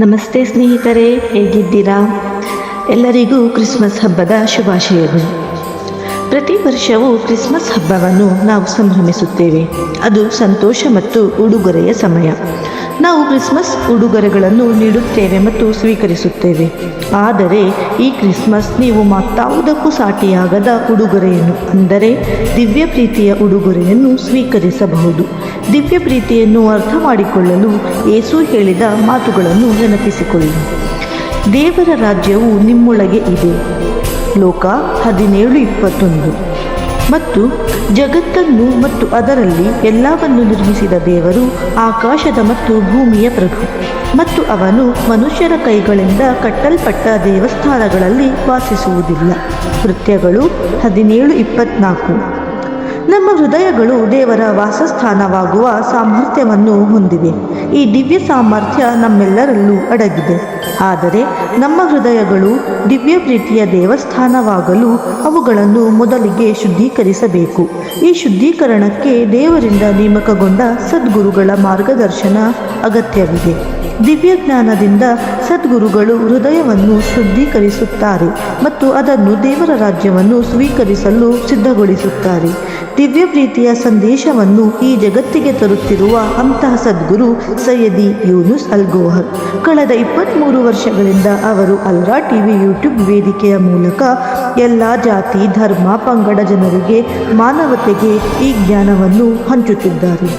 ನಮಸ್ತೆ ಸ್ನೇಹಿತರೆ, ಹೇಗಿದ್ದೀರಾ? ಎಲ್ಲರಿಗೂ ಕ್ರಿಸ್ಮಸ್ ಹಬ್ಬದ ಶುಭಾಶಯಗಳು. ಪ್ರತಿ ವರ್ಷವೂ ಕ್ರಿಸ್ಮಸ್ ಹಬ್ಬವನ್ನು ನಾವು ಸಂಭ್ರಮಿಸುತ್ತೇವೆ. ಅದು ಸಂತೋಷ ಮತ್ತು ಉಡುಗೊರೆಯ ಸಮಯ. ನಾವು ಕ್ರಿಸ್ಮಸ್ ಉಡುಗೊರೆಗಳನ್ನು ನೀಡುತ್ತೇವೆ ಮತ್ತು ಸ್ವೀಕರಿಸುತ್ತೇವೆ. ಆದರೆ ಈ ಕ್ರಿಸ್ಮಸ್ ನೀವು ಮತ್ತಾವುದಕ್ಕೂ ಸಾಟಿಯಾಗದ ಉಡುಗೊರೆಯನ್ನು, ಅಂದರೆ ದಿವ್ಯ ಪ್ರೀತಿಯ ಉಡುಗೊರೆಯನ್ನು ಸ್ವೀಕರಿಸಬಹುದು. ದಿವ್ಯ ಪ್ರೀತಿಯನ್ನು ಅರ್ಥ ಮಾಡಿಕೊಳ್ಳಲು ಯೇಸು ಹೇಳಿದ ಮಾತುಗಳನ್ನು ನೆನಪಿಸಿಕೊಳ್ಳಿ. ದೇವರ ರಾಜ್ಯವು ನಿಮ್ಮೊಳಗೆ ಇದೆ. ಲೋಕ 17:21. ಮತ್ತು ಜಗತ್ತನ್ನು ಮತ್ತು ಅದರಲ್ಲಿ ಎಲ್ಲವನ್ನು ನಿರ್ಮಿಸಿದ ದೇವರು ಆಕಾಶದ ಮತ್ತು ಭೂಮಿಯ ಪ್ರಭು, ಮತ್ತು ಅವನು ಮನುಷ್ಯರ ಕೈಗಳಿಂದ ಕಟ್ಟಲ್ಪಟ್ಟ ದೇವಸ್ಥಾನಗಳಲ್ಲಿ ವಾಸಿಸುವುದಿಲ್ಲ. ಕೃತ್ಯಗಳು 17:24. ನಮ್ಮ ಹೃದಯಗಳು ದೇವರ ವಾಸಸ್ಥಾನವಾಗುವ ಸಾಮರ್ಥ್ಯವನ್ನು ಹೊಂದಿವೆ. ಈ ದಿವ್ಯ ಸಾಮರ್ಥ್ಯ ನಮ್ಮೆಲ್ಲರಲ್ಲೂ ಅಡಗಿದೆ. ಆದರೆ ನಮ್ಮ ಹೃದಯಗಳು ದಿವ್ಯ ಪ್ರೀತಿಯ ದೇವಸ್ಥಾನವಾಗಲು ಅವುಗಳನ್ನು ಮೊದಲಿಗೆ ಶುದ್ಧೀಕರಿಸಬೇಕು. ಈ ಶುದ್ಧೀಕರಣಕ್ಕೆ ದೇವರಿಂದ ನೇಮಕಗೊಂಡ ಸದ್ಗುರುಗಳ ಮಾರ್ಗದರ್ಶನ ಅಗತ್ಯವಿದೆ. ದಿವ್ಯ ಜ್ಞಾನದಿಂದ ಸದ್ಗುರುಗಳು ಹೃದಯವನ್ನು ಶುದ್ಧೀಕರಿಸುತ್ತಾರೆ ಮತ್ತು ಅದನ್ನು ದೇವರ ರಾಜ್ಯವನ್ನು ಸ್ವೀಕರಿಸಲು ಸಿದ್ಧಗೊಳಿಸುತ್ತಾರೆ. ದಿವ್ಯ ಪ್ರೀತಿಯ ಸಂದೇಶವನ್ನು ಈ ಜಗತ್ತಿಗೆ ತರುತ್ತಿರುವ ಅಂತಹ ಸದ್ಗುರು ಸೈಯದಿ ಯೂನುಸ್ ಅಲ್ ಗೋಹರ್. ಕಳೆದ 23 ವರ್ಷಗಳಿಂದ ಅವರು ಅಲ್ರಾ ಟಿವಿ ಯೂಟ್ಯೂಬ್ ವೇದಿಕೆಯ ಮೂಲಕ ಎಲ್ಲ ಜಾತಿ, ಧರ್ಮ, ಪಂಗಡ ಜನರಿಗೆ, ಮಾನವತೆಗೆ ಈ ಜ್ಞಾನವನ್ನು ಹಂಚುತ್ತಿದ್ದಾರೆ.